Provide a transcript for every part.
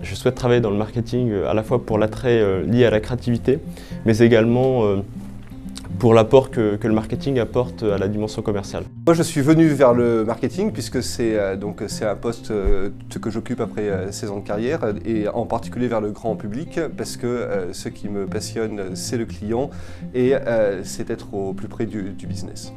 Je souhaite travailler dans le marketing à la fois pour l'attrait lié à la créativité, mais également pour l'apport que le marketing apporte à la dimension commerciale. Moi je suis venu vers le marketing puisque c'est un poste que j'occupe après 16 ans de carrière et en particulier vers le grand public parce que ce qui me passionne c'est le client et c'est être au plus près du business.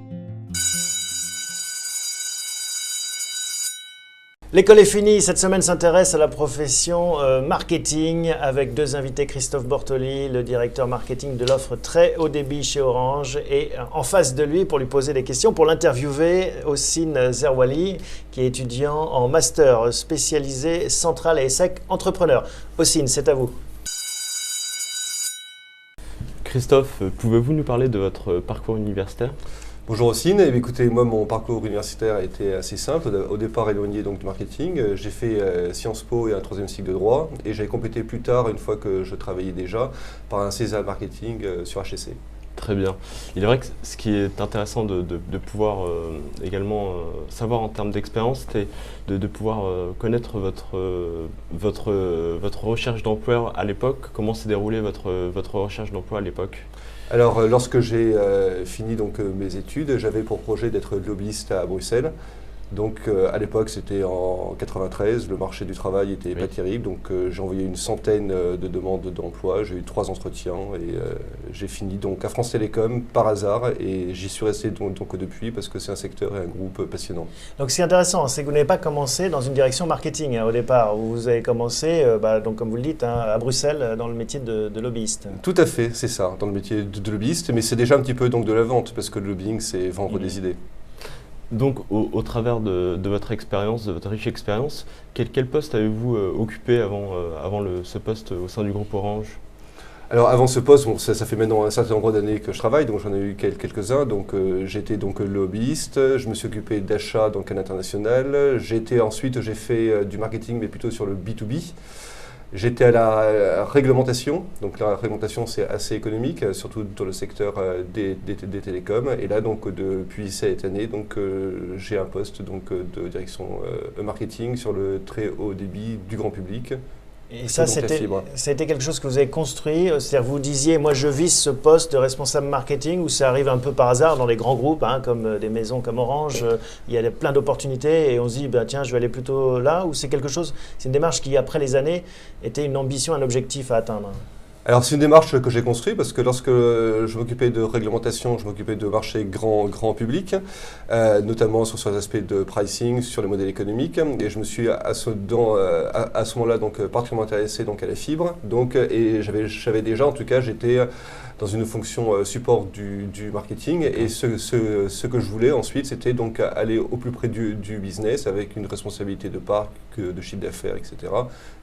L'école est finie, cette semaine s'intéresse à la profession marketing avec deux invités, Christophe Bortoli, le directeur marketing de l'offre très haut débit chez Orange et en face de lui pour lui poser des questions, pour l'interviewer, Hossein Zerwali qui est étudiant en master spécialisé central et ESSEC entrepreneur. Hossein, c'est à vous. Christophe, pouvez-vous nous parler de votre parcours universitaire ? Bonjour Hossein, écoutez, moi mon parcours universitaire a été assez simple, au départ éloigné donc du marketing. J'ai fait Sciences Po et un troisième cycle de droit et j'ai complété plus tard, une fois que je travaillais déjà, par un CESA marketing sur HEC. Très bien. Il est vrai que ce qui est intéressant de pouvoir également savoir en termes d'expérience, c'est de pouvoir connaître votre recherche d'emploi à l'époque. Comment s'est déroulée votre recherche d'emploi à l'époque ? Alors, lorsque j'ai fini donc, mes études, j'avais pour projet d'être lobbyiste à Bruxelles. Donc, à l'époque, c'était en 93, le marché du travail n'était pas terrible. Donc, j'ai envoyé une centaine de demandes d'emploi. J'ai eu 3 entretiens et j'ai fini donc à France Télécom par hasard. Et j'y suis resté donc depuis parce que c'est un secteur et un groupe passionnant. Donc, ce qui est intéressant, c'est que vous n'avez pas commencé dans une direction marketing au départ. Vous avez commencé, donc, comme vous le dites, à Bruxelles dans le métier de lobbyiste. Tout à fait, c'est ça, dans le métier de lobbyiste. Mais c'est déjà un petit peu donc, de la vente parce que le lobbying, c'est vendre des idées. Donc, au travers de votre expérience, de votre riche expérience, quel poste avez-vous occupé avant ce poste au sein du groupe Orange ? Alors avant ce poste, bon, ça fait maintenant un certain nombre d'années que je travaille, donc j'en ai eu quelques-uns. Donc j'étais donc lobbyiste, je me suis occupé d'achat donc à l'international. Ensuite j'ai fait du marketing mais plutôt sur le B2B. J'étais à la réglementation, donc la réglementation c'est assez économique, surtout dans le secteur des télécoms. Et là donc depuis cette année, donc j'ai un poste donc de direction marketing sur le très haut débit du grand public. Et ça, c'était quelque chose que vous avez construit, c'est-à-dire vous disiez, moi je vise ce poste de responsable marketing, ou ça arrive un peu par hasard dans les grands groupes, comme des maisons comme Orange, il y a plein d'opportunités et on se dit, tiens, je vais aller plutôt là, ou c'est quelque chose, c'est une démarche qui, après les années, était une ambition, un objectif à atteindre? Alors c'est une démarche que j'ai construite parce que lorsque je m'occupais de réglementation, je m'occupais de marché grand public, notamment sur les aspects de pricing, sur les modèles économiques. Et je me suis à ce moment-là donc particulièrement intéressé donc à la fibre. Donc et j'avais déjà, en tout cas, j'étais dans une fonction support du marketing. Et ce que je voulais ensuite, c'était donc aller au plus près du business avec une responsabilité de parc, de chiffre d'affaires, etc.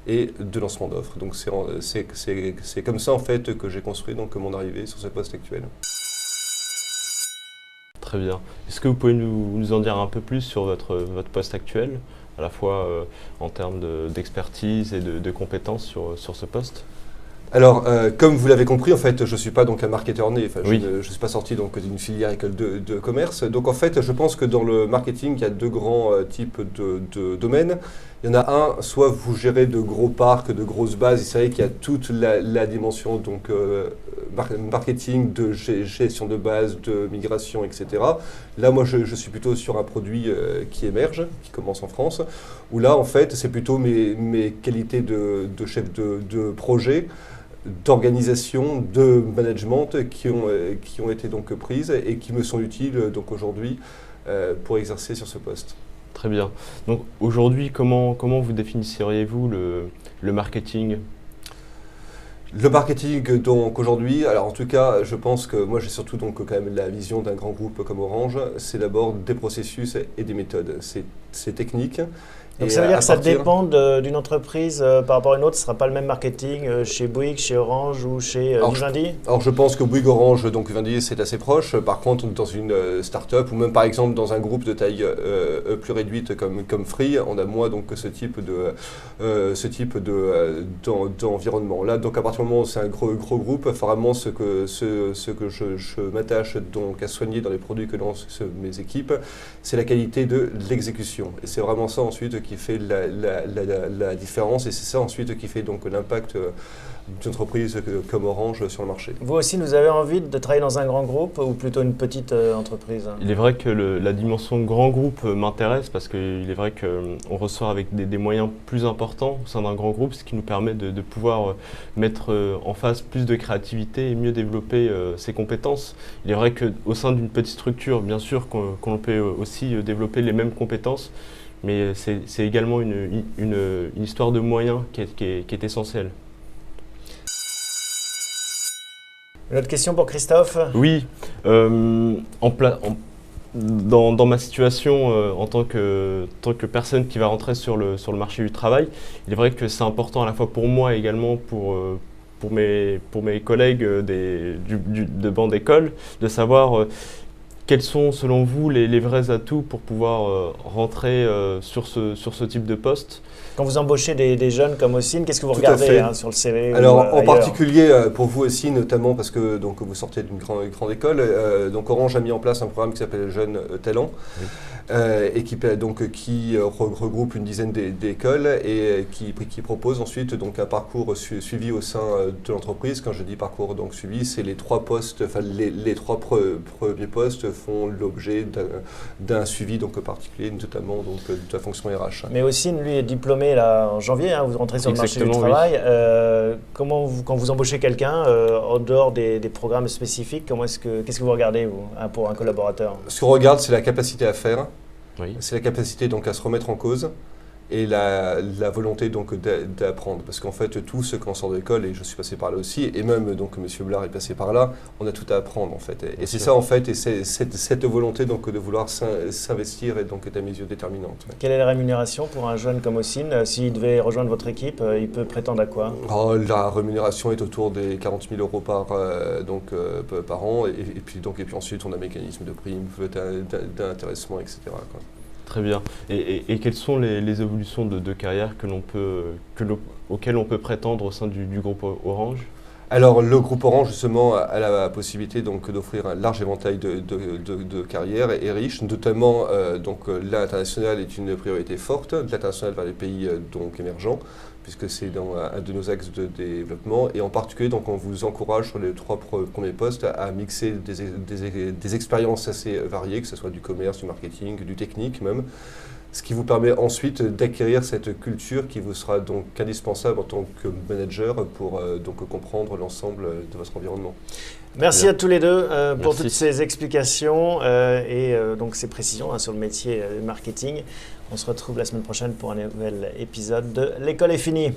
et de lancement d'offres. Donc c'est comme ça en fait que j'ai construit donc mon arrivée sur ce poste actuel. Très bien. Est-ce que vous pouvez nous en dire un peu plus sur votre poste actuel, à la fois en termes d'expertise et de compétences sur ce poste ? Alors, comme vous l'avez compris, en fait, je ne suis pas donc un marketeur né. Enfin, oui. Je ne suis pas sorti donc d'une filière école de commerce. Donc, en fait, je pense que dans le marketing, il y a 2 grands types de domaines. Il y en a un, soit vous gérez de gros parcs, de grosses bases. C'est vrai qu'il y a toute la dimension donc marketing, de gestion de base, de migration, etc. Là, moi, je suis plutôt sur un produit qui émerge, qui commence en France, où là, en fait, c'est plutôt mes qualités de chef de projet, d'organisation, de management qui ont été donc prises et qui me sont utiles donc aujourd'hui pour exercer sur ce poste. Très bien. Donc aujourd'hui, comment vous définisseriez-vous le marketing ? Le marketing, donc aujourd'hui, alors en tout cas, je pense que moi j'ai surtout donc quand même la vision d'un grand groupe comme Orange, c'est d'abord des processus et des méthodes. C'est technique. Donc ça veut dire que ça dépend d'une entreprise par rapport à une autre, ce ne sera pas le même marketing chez Bouygues, chez Orange ou chez Vivendi? Alors je pense que Bouygues, Orange, donc Vivendi, c'est assez proche. Par contre, dans une start-up ou même par exemple dans un groupe de taille plus réduite comme Free, on a moins donc ce type d'environnement. Là, donc à partir du moment où c'est un gros groupe, vraiment ce que je m'attache donc à soigner dans les produits que lancent mes équipes, c'est la qualité de l'exécution. Et c'est vraiment ça ensuite qui fait la différence et c'est ça ensuite qui fait donc l'impact d'une entreprise comme Orange sur le marché. Vous aussi, vous avez envie de travailler dans un grand groupe ou plutôt une petite entreprise? Il est vrai que la dimension grand groupe m'intéresse parce qu'il est vrai qu'on ressort avec des moyens plus importants au sein d'un grand groupe, ce qui nous permet de pouvoir mettre en face plus de créativité et mieux développer ses compétences. Il est vrai qu'au sein d'une petite structure, bien sûr qu'on peut aussi développer les mêmes compétences, mais c'est également une histoire de moyens qui est essentielle. Une autre question pour Christophe? Oui, dans ma situation en tant que personne qui va rentrer sur le marché du travail, il est vrai que c'est important à la fois pour moi et également pour mes collègues de banc d'école de savoir quels sont selon vous les vrais atouts pour pouvoir rentrer sur ce type de poste. Quand vous embauchez des jeunes comme Ossine, qu'est-ce que vous Tout à regardez fait. sur le CV? Alors ou, en ailleurs particulier pour vous aussi, notamment parce que donc, vous sortez d'une grande école, donc Orange a mis en place un programme qui s'appelle Jeunes Talents Oui. et qui regroupe une dizaine d'écoles et qui propose ensuite donc, un parcours suivi au sein de l'entreprise. Quand je dis parcours donc, suivi, c'est les trois postes, enfin les trois premiers postes font l'objet d'un suivi donc, particulier, notamment donc, de la fonction RH. Mais Ossine, lui, est diplômé là, en janvier, hein, vous rentrez sur le marché du Exactement, travail. Quand vous embauchez quelqu'un, en dehors des programmes spécifiques, qu'est-ce que vous regardez vous, hein, pour un collaborateur? Ce qu'on regarde, c'est la capacité à faire, Oui. c'est la capacité donc, à se remettre en cause et la volonté donc d'apprendre. Parce qu'en fait, tous ceux qui en sortent de l'école, et je suis passé par là aussi, et même donc M. Blard est passé par là, on a tout à apprendre en fait. Et c'est ça en fait, et c'est cette volonté donc de vouloir s'investir et donc est à mes yeux déterminante. Quelle est la rémunération pour un jeune comme Ossine? S'il devait rejoindre votre équipe, il peut prétendre à quoi? La rémunération est autour des 40 000 € par an, et puis ensuite on a un mécanisme de prime, d'intéressement, etc. quoi. Très bien. Et quelles sont les évolutions de carrière auxquelles on peut prétendre au sein du groupe Orange? Alors le groupe Orange justement a la possibilité donc d'offrir un large éventail de carrières et riches, notamment donc l'international est une priorité forte, l'international vers les pays donc émergents, puisque c'est dans un de nos axes de développement, et en particulier donc on vous encourage sur les trois premiers postes à mixer des expériences assez variées, que ce soit du commerce, du marketing, du technique même. Ce qui vous permet ensuite d'acquérir cette culture qui vous sera donc indispensable en tant que manager pour donc comprendre l'ensemble de votre environnement. Merci à tous les deux pour Merci. toutes ces explications et donc ces précisions hein, sur le métier marketing. On se retrouve la semaine prochaine pour un nouvel épisode de L'école est finie.